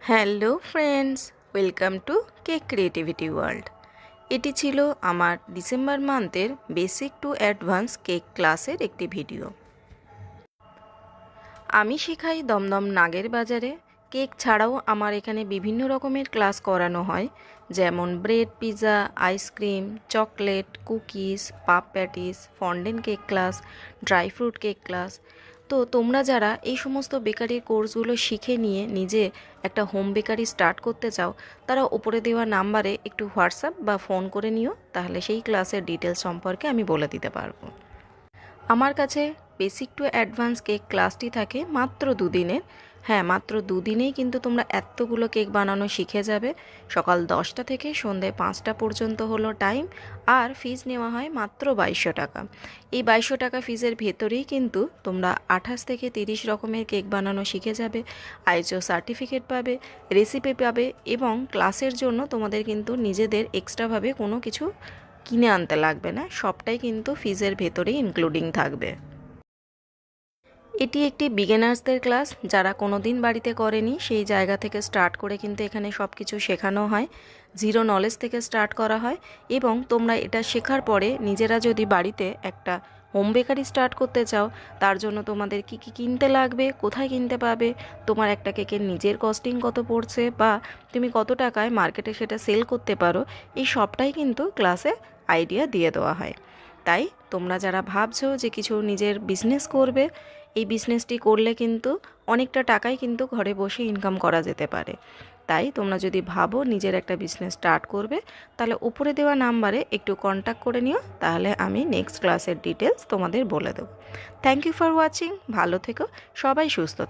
Hello friends, welcome to cake creativity world. এটি ছিল আমার ডিসেম্বর মান্থের বেসিক টু অ্যাডভান্স কেক ক্লাসের একটি ভিডিও। আমি শেখাই দমদম নাগের বাজারে। কেক ছাড়াও আমার এখানে বিভিন্ন রকমের ক্লাস করানো হয়, যেমন bread, pizza, ice cream, chocolate, cookies, puff patties, fondant cake class, dry fruit cake class. তো তোমরা যারা এই সমস্ত বেকারির কোর্সগুলো শিখে নিয়ে নিজে একটা হোম বেকারি স্টার্ট করতে চাও, তারা ওপরে দেওয়া নাম্বারে একটু হোয়াটসঅ্যাপ বা ফোন করে নিও, তাহলে সেই ক্লাসের ডিটেলস সম্পর্কে আমি বলে দিতে পারবো। আমার কাছে বেসিক টু অ্যাডভান্স কেক ক্লাসটি থাকে মাত্র দুদিনের। হ্যাঁ, মাত্র দুদিনেই কিন্তু তোমরা এতগুলো কেক বানানো শিখে যাবে। সকাল 10টা থেকে সন্ধ্যে 5টা পর্যন্ত হলো টাইম, আর ফিজ নেওয়া হয় মাত্র 2200 টাকা। এই 2200 টাকা ফিজের ভেতরেই কিন্তু তোমরা 28 থেকে 30 রকমের কেক বানানো শিখে যাবে, আইএসও সার্টিফিকেট পাবে, রেসিপি পাবে, এবং ক্লাসের জন্য তোমাদের কিন্তু নিজেদের এক্সট্রাভাবে কোনো কিছু কিনে আনতে লাগবে না, সবটাই কিন্তু ফিজের ভেতরেই ইনক্লুডিং থাকবে। এটি একটি বিগিনার্সদের ক্লাস, যারা কোনো দিন বাড়িতে করেনি সেই জায়গা থেকে স্টার্ট করে কিন্তু এখানে সব কিছু শেখানো হয়। জিরো নলেজ থেকে স্টার্ট করা হয়, এবং তোমরা এটা শেখার পরে নিজেরা যদি বাড়িতে একটা হোম বেকারি স্টার্ট করতে চাও, তার জন্য তোমাদের কি কি কিনতে লাগবে, কোথায় কিনতে পাবে, তোমার একটা কেকের নিজের কস্টিং কত পড়ছে, বা তুমি কত টাকায় মার্কেটে সেটা সেল করতে পারো, এই সবটাই কিন্তু ক্লাসে আইডিয়া দিয়ে দেওয়া হয়। তাই তোমরা যারা ভাবছো যে কিছু নিজের বিজনেস করবে, এই বিজনেসটি করলে কিন্তু অনেকটা টাকাই কিন্তু ঘরে বসে ইনকাম করা যেতে পারে। তাই তোমরা যদি ভাবো নিজের একটা বিজনেস স্টার্ট করবে, তাহলে উপরে দেওয়া নাম্বারে একটু কন্ট্যাক্ট করে নিও, তাহলে আমি নেক্সট ক্লাসের ডিটেলস তোমাদের বলে দেবো। Thank you for watching. ভালো থেকো, সবাই সুস্থ থেকো।